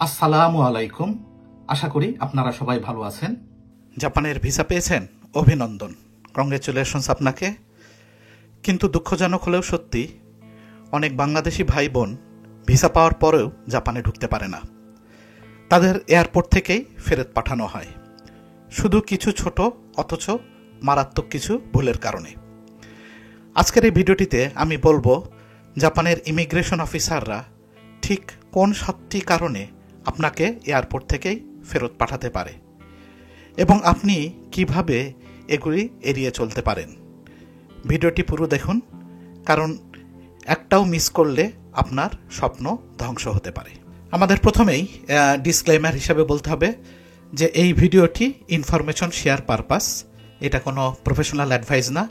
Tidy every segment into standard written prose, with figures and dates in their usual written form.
আসসালামু আলাইকুম। আশা করি আপনারা সবাই ভালো আছেন। জাপানের ভিসা পেয়েছেন, অভিনন্দন, কংগ্রেচুলেশনস আপনাকে। কিন্তু দুঃখজনক হলেও সত্যি, অনেক বাংলাদেশি ভাই বোন ভিসা পাওয়ার পরেও জাপানে ঢুকতে পারে না। তাদের এয়ারপোর্ট থেকেই ফেরত পাঠানো হয়, শুধু কিছু ছোট অথচ মারাত্মক কিছু ভুলের কারণে। আজকের এই ভিডিওটিতে আমি বলবো জাপানের ইমিগ্রেশন অফিসাররা ঠিক কোন 7টি কারণে আপনাকে এয়ারপোর্ট থেকেই ফেরত পাঠাতে পারে এবং আপনি কিভাবে এগুলি এড়িয়ে চলতে পারেন। ভিডিওটি পুরো দেখুন, কারণ একটাও মিস করলে আপনার স্বপ্ন ধ্বংস হতে পারে। আমাদের প্রথমেই ডিসক্লেমার হিসাবে বলতে হবে যে এই ভিডিওটি ইনফরমেশন শেয়ার পারপাস, এটা কোনো প্রফেশনাল অ্যাডভাইস না,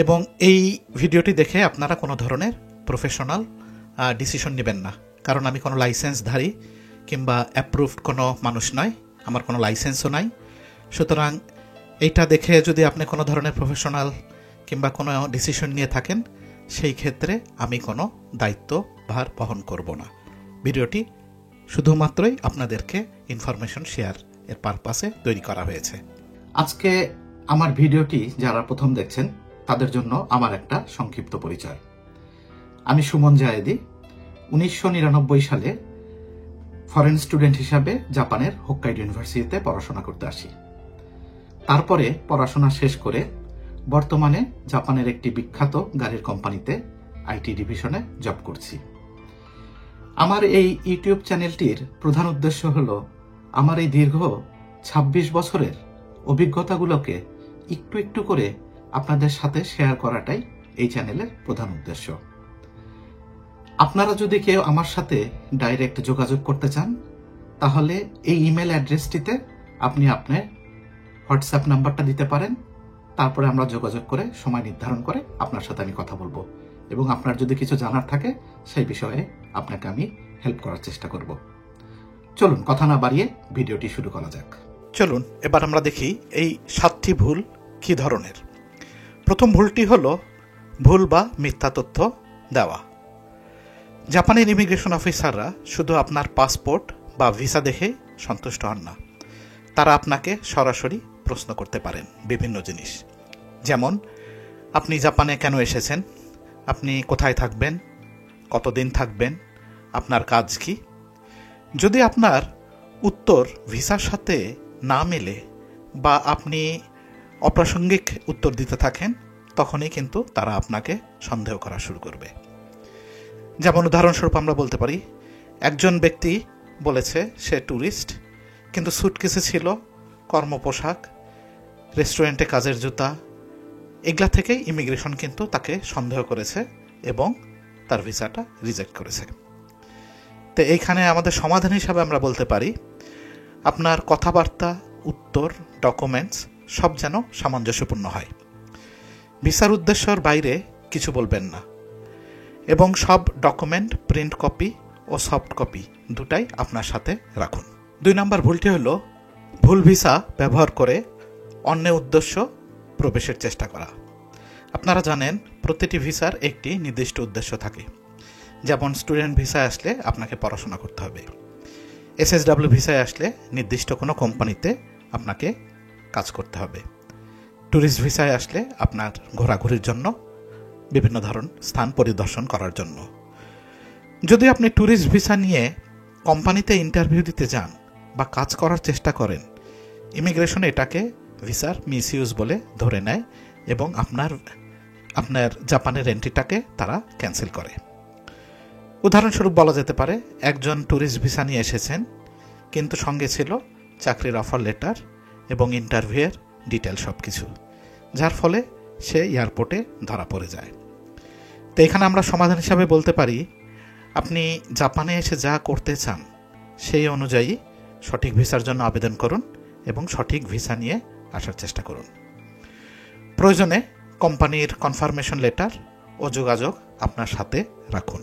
এবং এই ভিডিওটি দেখে আপনারা কোনো ধরনের প্রফেশনাল ডিসিশন নেবেন না, কারণ আমি কোনো লাইসেন্সধারী কিংবা অ্যাপ্রুভড কোনো মানুষ নয়, আমার কোনো লাইসেন্সও নাই। সুতরাং এইটা দেখে যদি আপনি কোনো ধরনের প্রফেশনাল কিংবা কোনো ডিসিশন নিয়ে থাকেন, সেই ক্ষেত্রে আমি কোনো দায়িত্বভার বহন করব না। ভিডিওটি শুধুমাত্রই আপনাদেরকে ইনফরমেশন শেয়ার এর পারপাসে তৈরি করা হয়েছে। আজকে আমার ভিডিওটি যারা প্রথম দেখছেন তাদের জন্য আমার একটা সংক্ষিপ্ত পরিচয়। আমি সুমন জায়েদি 1999 সালে ফরেন স্টুডেন্ট হিসাবে জাপানের হোক্কাইডো ইউনিভার্সিটিতে পড়াশোনা করতে আসি। তারপরে পড়াশোনা শেষ করে বর্তমানে জাপানের একটি বিখ্যাত গাড়ির কোম্পানিতে আইটি ডিভিশনে জব করছি। আমার এই ইউটিউব চ্যানেলটির প্রধান উদ্দেশ্য হল আমার এই দীর্ঘ 26 বছরের অভিজ্ঞতাগুলোকে একটু একটু করে আপনাদের সাথে শেয়ার করাটাই এই চ্যানেলের প্রধান উদ্দেশ্য। আপনারা যদি কেউ আমার সাথে ডাইরেক্ট যোগাযোগ করতে চান, তাহলে এই ইমেল অ্যাড্রেসটিতে আপনি আপনার হোয়াটসঅ্যাপ নাম্বারটা দিতে পারেন। তারপরে আমরা যোগাযোগ করে সময় নির্ধারণ করে আপনার সাথে আমি কথা বলবো, এবং আপনার যদি কিছু জানার থাকে সেই বিষয়ে আপনাকে আমি হেল্প করার চেষ্টা করব। চলুন কথা না বাড়িয়ে ভিডিওটি শুরু করা যাক। চলুন এবার আমরা দেখি এই 7টি ভুল কি ধরনের। প্রথম ভুলটি হলো ভুল বা মিথ্যা তথ্য দেওয়া। জাপানের ইমিগ্রেশন অফিসাররা শুধু আপনার পাসপোর্ট বা ভিসা দেখে সন্তুষ্ট হন না, তারা আপনাকে সরাসরি প্রশ্ন করতে পারেন বিভিন্ন জিনিস, যেমন আপনি জাপানে কেন এসেছেন, আপনি কোথায় থাকবেন, কতদিন থাকবেন, আপনার কাজ কি। যদি আপনার উত্তর ভিসার সাথে না মেলে বা আপনি অপ্রাসঙ্গিক উত্তর দিতে থাকেন, তখনই কিন্তু তারা আপনাকে সন্দেহ করা শুরু করবে। যেমন উদাহরণস্বরূপ আমরা বলতে পারি, একজন ব্যক্তি বলেছে সে ট্যুরিস্ট, কিন্তু সুটকেসে ছিল কর্মপোশাক, রেস্টুরেন্টে কাজের জুতা, এগুলা থেকেই ইমিগ্রেশন কিন্তু তাকে সন্দেহ করেছে এবং তার ভিসাটা রিজেক্ট করেছে। তো এইখানে আমাদের সমাধান হিসাবে আমরা বলতে পারি, আপনার কথাবার্তা, উত্তর, ডকুমেন্টস সব যেন সামঞ্জস্যপূর্ণ হয়। ভিসার উদ্দেশ্যের বাইরে কিছু বলবেন না, এবং সব ডকুমেন্ট প্রিন্ট কপি ও সফট কপি দুটাই আপনার সাথে রাখুন। 2 নম্বর ভুলটি হলো ভুল ভিসা ব্যবহার করে অন্য উদ্দেশ্য প্রবেশের চেষ্টা করা। আপনারা জানেন প্রতিটি ভিসার একটি নির্দিষ্ট উদ্দেশ্য থাকে। যেমন স্টুডেন্ট ভিসায় আসলে আপনাকে পড়াশোনা করতে হবে, SSW ভিসায় আসলে নির্দিষ্ট কোনো কোম্পানিতে আপনাকে কাজ করতে হবে, ট্যুরিস্ট ভিসায় আসলে আপনার ঘোরাঘুরির জন্য বিভিন্ন ধরনের স্থান পরিদর্শন করার জন্য। যদি আপনি ট্যুরিস্ট ভিসা নিয়ে কোম্পানিতে ইন্টারভিউ দিতে যান বা কাজ করার চেষ্টা করেন, ইমিগ্রেশন এটাকে ভিসার মিসইউজ বলে ধরে নেয় এবং আপনার জাপানের এন্ট্রিটাকে তারা ক্যান্সেল করে। উদাহরণস্বরূপ বলা যেতে পারে, একজন ট্যুরিস্ট ভিসা নিয়ে এসেছেন, কিন্তু সঙ্গে ছিল চাকরির অফার লেটার এবং ইন্টারভিউয়ের ডিটেল সব কিছু, যার ফলে সে এয়ারপোর্টে ধরা পড়ে যায়। তো এখানে আমরা সমাধান হিসাবে বলতে পারি, আপনি জাপানে এসে যা করতে চান সেই অনুযায়ী সঠিক ভিসার জন্য আবেদন করুন এবং সঠিক ভিসা নিয়ে আসার চেষ্টা করুন। প্রয়োজনে কোম্পানির কনফার্মেশন লেটার ও যোগাযোগ আপনার সাথে রাখুন,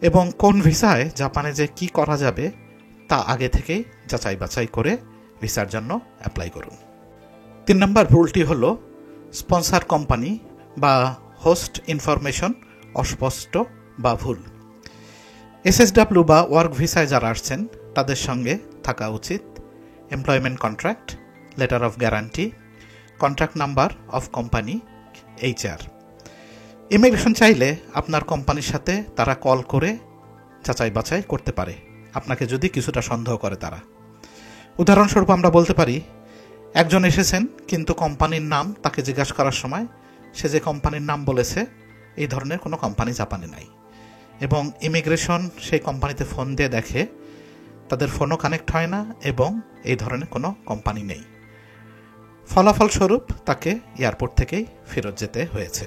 এবং কোন ভিসায় জাপানে যে কি করা যাবে তা আগে থেকেই যাচাই বাছাই করে ভিসার জন্য অ্যাপ্লাই করুন। 3 নম্বর ভুলটি হলো স্পন্সর কোম্পানি বা হোস্ট ইনফরমেশন অস্পষ্ট বা ভুল। SSW বা ওয়ার্ক ভিসায় যারা আসছেন তাদের সঙ্গে থাকা উচিত employment contract, letter of guarantee, contract number of company, HR। Immigration চাইলে আপনার কোম্পানির সাথে তারা কল করে যাচাই বাছাই করতে পারে আপনাকে যদি কিছুটা সন্দেহ করে তারা। উদাহরণস্বরূপ আমরা বলতে পারি একজন এসেছেন কিন্তু কোম্পানির নাম তাকে জিজ্ঞাসা করার সময় সে যে কোম্পানির নাম বলেছে এই ধরনের কোনো কোম্পানি জাপানে নাই, এবং ইমিগ্রেশন সেই কোম্পানিতে ফোন দিয়ে দেখে তাদের ফোনও কানেক্ট হয় না এবং এই ধরনের কোনো কোম্পানি নেই। ফলাফলস্বরূপ তাকে এয়ারপোর্ট থেকেই ফেরত যেতে হয়েছে।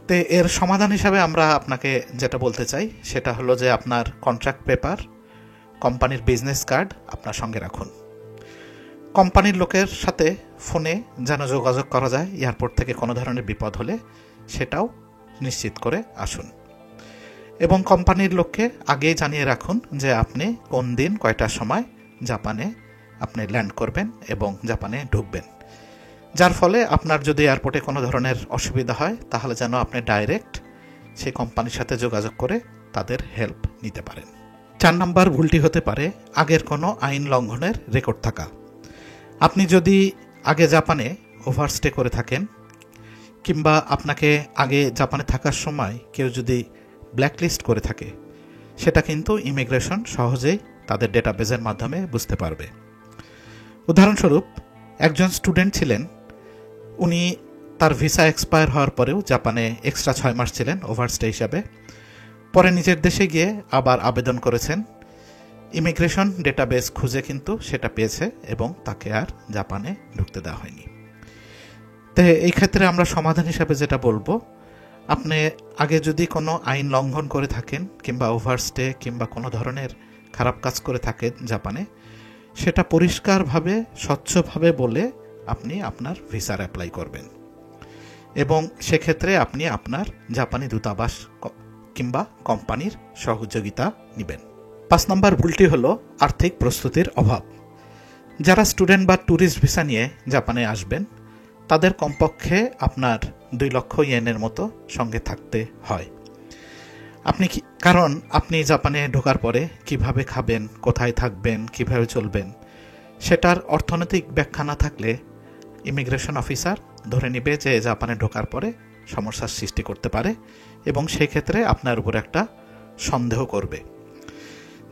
তো এর সমাধান হিসাবে আমরা আপনাকে যেটা বলতে চাই সেটা হলো যে আপনার কন্ট্রাক্ট পেপার, কোম্পানির বিজনেস কার্ড আপনার সঙ্গে রাখুন। কোম্পানির লোকের সাথে ফোনে যেন যোগাযোগ করা যায় এয়ারপোর্ট থেকে কোনো ধরনের বিপদ হলে সেটাও নিশ্চিত করে আসুন, এবং কোম্পানির লোককে আগেই জানিয়ে রাখুন যে আপনি কোন দিন কয়টার সময় জাপানে আপনি ল্যান্ড করবেন এবং জাপানে ঢুকবেন, যার ফলে আপনার যদি এয়ারপোর্টে কোনো ধরনের অসুবিধা হয় তাহলে যেন আপনি ডাইরেক্ট সেই কোম্পানির সাথে যোগাযোগ করে তাদের হেল্প নিতে পারেন। 4 নম্বর ভুলটি হতে পারে আগের কোনো আইন লঙ্ঘনের রেকর্ড থাকা। আপনি যদি আগে জাপানে ওভারস্টে করে থাকেন কিংবা আপনাকে আগে জাপানে থাকার সময় কেউ যদি ব্ল্যাকলিস্ট করে থাকে সেটা কিন্তু ইমিগ্রেশন সহজেই তাদের ডেটাবেজের মাধ্যমে বুঝতে পারবে। উদাহরণস্বরূপ একজন স্টুডেন্ট ছিলেন, উনি তার ভিসা এক্সপায়ার হওয়ার পরেও জাপানে এক্সট্রা 6 মাস ছিলেন ওভারস্টে হিসাবে। পরে নিজের দেশে গিয়ে আবার আবেদন করেছেন, ইমিগ্রেশন ডেটাবেস খুঁজে কিন্তু সেটা পেয়েছে এবং তাকে আর জাপানে ঢুকতে দেওয়া হয়নি। তো এই ক্ষেত্রে আমরা সমাধান হিসাবে যেটা বলবো, আপনি আগে যদি কোনো আইন লঙ্ঘন করে থাকেন কিংবা ওভারস্টে কিংবা কোনো ধরনের খারাপ কাজ করে থাকেন জাপানে, সেটা পরিষ্কারভাবে স্বচ্ছভাবে বলে আপনি আপনার ভিসার অ্যাপ্লাই করবেন, এবং সেক্ষেত্রে আপনি আপনার জাপানি দূতাবাস কিংবা কোম্পানির সহযোগিতা নেবেন। 5 নম্বর ভুলটি হলো আর্থিক প্রস্তুতির অভাব। যারা স্টুডেন্ট বা ট্যুরিস্ট ভিসা নিয়ে জাপানে আসবেন তাদের কমপক্ষে আপনার 2 লক্ষ ইয়েনের মতো সঙ্গে থাকতে হয়। কারণ আপনি জাপানে ঢোকার পরে কিভাবে খাবেন, কোথায় থাকবেন, কিভাবে চলবেন সেটার অর্থনৈতিক ব্যাখ্যা না থাকলে ইমিগ্রেশন অফিসার ধরে নেবে যে জাপানে ঢোকার পরে সমস্যার সৃষ্টি করতে পারে এবং সেই ক্ষেত্রে আপনার উপর একটা সন্দেহ করবে।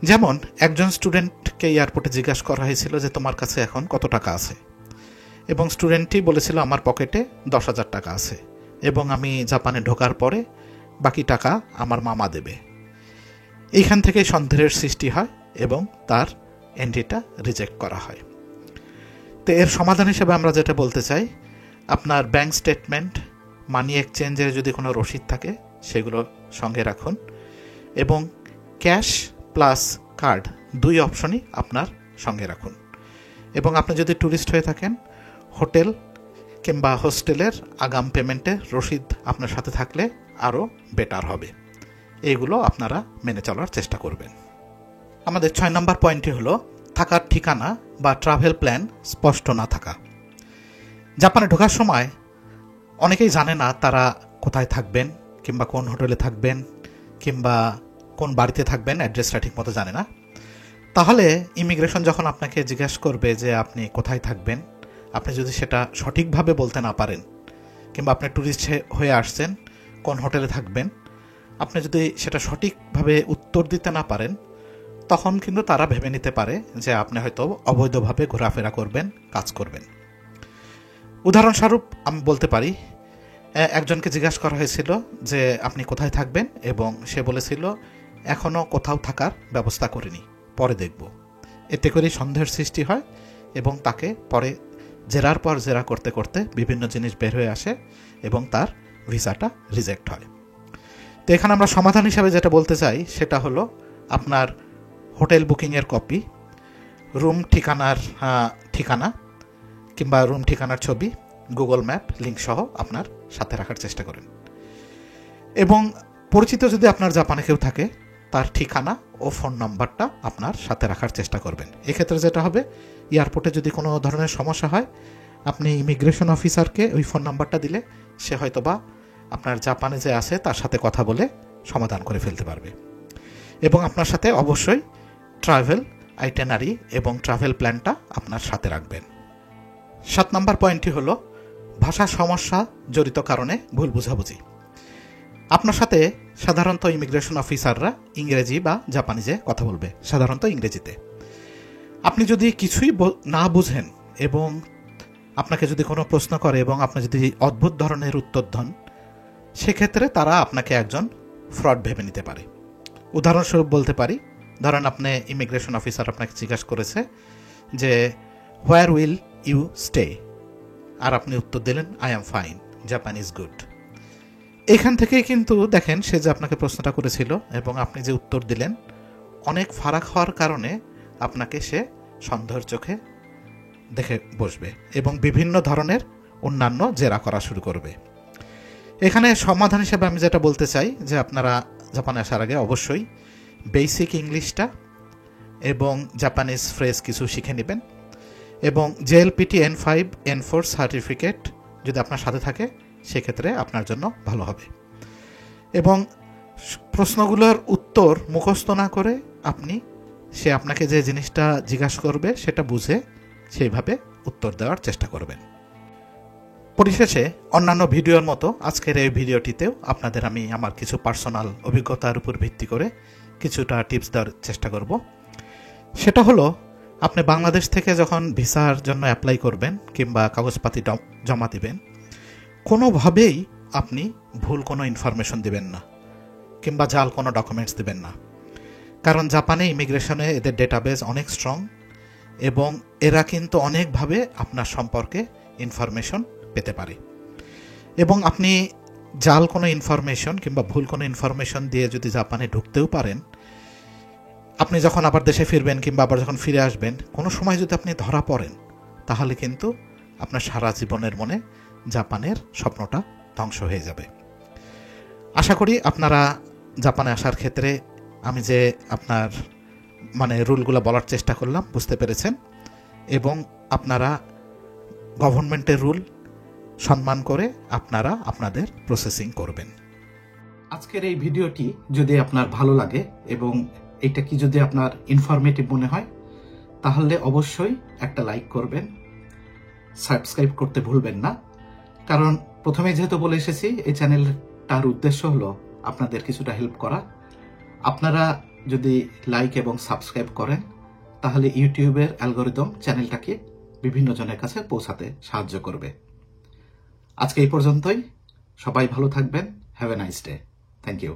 যেমন একজন স্টুডেন্টকে এয়ারপোর্টে জিজ্ঞাসা করা হয়েছিল যে তোমার কাছে এখন কত টাকা আছে, এবং স্টুডেন্টটি বলেছিল আমার পকেটে 10,000 টাকা আছে এবং আমি জাপানে ঢোকার পরে বাকি টাকা আমার মামা দেবে। এইখান থেকে সন্দেহের সৃষ্টি হয় এবং তার এন্ট্রিটা রিজেক্ট করা হয়। তো এর সমাধান হিসেবে আমরা যেটা বলতে চাই, আপনার ব্যাংক স্টেটমেন্ট, মানি এক্সচেঞ্জের যদি কোনো রসিদ থাকে সেগুলো সঙ্গে রাখুন, এবং ক্যাশ প্লাস কার্ড 2 অপশনই আপনার সঙ্গে রাখুন। এবং আপনি যদি ট্যুরিস্ট হয়ে থাকেন, হোটেল কিংবা হোস্টেলের আগাম পেমেন্টের রসিদ আপনার সাথে থাকলে আরও বেটার হবে। এইগুলো আপনারা মেনে চলার চেষ্টা করবেন। আমাদের 6 নম্বর পয়েন্টটি হলো থাকার ঠিকানা বা ট্রাভেল প্ল্যান স্পষ্ট না থাকা। জাপানে ঢোকার সময় অনেকেই জানে না তারা কোথায় থাকবেন কিংবা কোন হোটেলে থাকবেন কিংবা কোন বাড়িতে থাকবেন, অ্যাড্রেসটা ঠিক মতো জানে না। তাহলে ইমিগ্রেশন যখন আপনাকে জিজ্ঞাসা করবে যে আপনি কোথায় থাকবেন, আপনি যদি সেটা সঠিকভাবে বলতে না পারেন কিংবা আপনি ট্যুরিস্ট হয়ে আসছেন, কোন হোটেলে থাকবেন, আপনি যদি সেটা সঠিকভাবে উত্তর দিতে না পারেন তখন কিন্তু তারা ভেবে নিতে পারে যে আপনি হয়তো অবৈধভাবে ঘোরাফেরা করবেন, কাজ করবেন। উদাহরণস্বরূপ আমি বলতে পারি, একজনকে জিজ্ঞাসা করা হয়েছিল যে আপনি কোথায় থাকবেন এবং সে বলেছিল এখনও কোথাও থাকার ব্যবস্থা করিনি, পরে দেখব। এতে করে সন্দেহের সৃষ্টি হয় এবং তাকে পরে জেরার পর জেরা করতে করতে বিভিন্ন জিনিস বের হয়ে আসে এবং তার ভিসাটা রিজেক্ট হয়। তো এখানে আমরা সমাধান হিসাবে যেটা বলতে চাই সেটা হলো আপনার হোটেল বুকিংয়ের কপি, রুম ঠিকানা কিংবা রুম ঠিকানার ছবি, গুগল ম্যাপ লিঙ্ক সহ আপনার সাথে রাখার চেষ্টা করেন, এবং পরিচিত যদি আপনার জাপানে কেউ থাকে তার ঠিকানা ও ফোন নাম্বারটা আপনার সাথে রাখার চেষ্টা করবেন। এক্ষেত্রে যেটা হবে, এয়ারপোর্টে যদি কোনো ধরনের সমস্যা হয় আপনি ইমিগ্রেশন অফিসারকে ওই ফোন নাম্বারটা দিলে সে হয়তোবা আপনার জাপানে যে আছে তার সাথে কথা বলে সমাধান করে ফেলতে পারবে। এবং আপনার সাথে অবশ্যই ট্রাভেল আইটেনারি এবং ট্রাভেল প্ল্যানটা আপনার সাথে রাখবেন। 7 নম্বর পয়েন্টটি হলো ভাষা সমস্যা জড়িত কারণে ভুল বুঝাবুঝি। আপনার সাথে সাধারণত ইমিগ্রেশন অফিসাররা ইংরেজি বা জাপানিজে কথা বলবে, সাধারণত ইংরেজিতে। আপনি যদি কিছুই না বুঝেন এবং আপনাকে যদি কোনো প্রশ্ন করে এবং আপনি যদি অদ্ভুত ধরনের উত্তর দেন, সেক্ষেত্রে তারা আপনাকে একজন ফ্রড ভেবে নিতে পারে। উদাহরণস্বরূপ বলতে পারি, ধরেন আপনি ইমিগ্রেশন অফিসার আপনাকে জিজ্ঞাসা করেছে যে হোয়ার উইল ইউ স্টে, আর আপনি উত্তর দিলেন I am fine, Japan is good. এখান থেকেই কিন্তু দেখেন সে যে আপনাকে প্রশ্নটা করেছিল এবং আপনি যে উত্তর দিলেন অনেক ফারাক হওয়ার কারণে আপনাকে সে সন্দেহের চোখে দেখে বসবে এবং বিভিন্ন ধরনের অন্যান্য জেরা করা শুরু করবে। এখানে সমাধান হিসেবে আমি যেটা বলতে চাই যে আপনারা জাপানে আসার আগে অবশ্যই বেসিক ইংলিশটা এবং জাপানিজ ফ্রেজ কিছু শিখে নেবেন এবং JLPT N5 N4 সার্টিফিকেট যদি আপনার সাথে থাকে সেক্ষেত্রে আপনার জন্য ভালো হবে। এবং প্রশ্নগুলোর উত্তর মুখস্থ না করে সে আপনাকে যে জিনিসটা জিজ্ঞাসা করবে সেটা বুঝে সেইভাবে উত্তর দেওয়ার চেষ্টা করবেন। পরিশেষে অন্যান্য ভিডিওর মতো আজকের এই ভিডিওটিতেও আপনাদের আমি আমার কিছু পার্সোনাল অভিজ্ঞতার উপর ভিত্তি করে কিছুটা টিপস দেওয়ার চেষ্টা করব। সেটা হলো, আপনি বাংলাদেশ থেকে যখন ভিসার জন্য অ্যাপ্লাই করবেন কিংবা কাগজপাতি জমা দিবেন, কোনোভাবেই আপনি ভুল কোনো ইনফরমেশন দিবেন না কিংবা জাল কোনো ডকুমেন্টস দিবেন না। কারণ জাপানে ইমিগ্রেশনে এদের ডেটাবেস অনেক স্ট্রং এবং এরা কিন্তু অনেকভাবে আপনার সম্পর্কে ইনফরমেশন পেতে পারে। এবং আপনি জাল কোনো ইনফরমেশন কিংবা ভুল কোনো ইনফরমেশন দিয়ে যদি জাপানে ঢুকতেও পারেন, আপনি যখন আবার দেশে ফিরবেন কিংবা আবার যখন ফিরে আসবেন, কোনো সময় যদি আপনি ধরা পড়েন, তাহলে কিন্তু আপনার সারা জীবনের মনে জাপানের স্বপ্নটা ধ্বংস হয়ে যাবে। আশা করি আপনারা জাপানে আসার ক্ষেত্রে আমি যে আপনার রুলগুলো বলার চেষ্টা করলাম বুঝতে পেরেছেন এবং আপনারা গভর্নমেন্টের রুল সম্মান করে আপনারা আপনাদের প্রসেসিং করবেন। আজকের এই ভিডিওটি যদি আপনার ভালো লাগে এবং এটা কি যদি আপনার ইনফরমেটিভ মনে হয়, তাহলে অবশ্যই একটা লাইক করবেন, সাবস্ক্রাইব করতে ভুলবেন না। কারণ প্রথমে যেহেতু বলে এসেছি, এই চ্যানেলটার উদ্দেশ্য হলো আপনাদের কিছুটা হেল্প করা। আপনারা যদি লাইক এবং সাবস্ক্রাইব করেন, তাহলে ইউটিউবের অ্যালগোরিদম চ্যানেলটাকে বিভিন্ন জনের কাছে পৌঁছাতে সাহায্য করবে। আজকে এই পর্যন্তই। সবাই ভালো থাকবেন। Have a nice day. Thank you.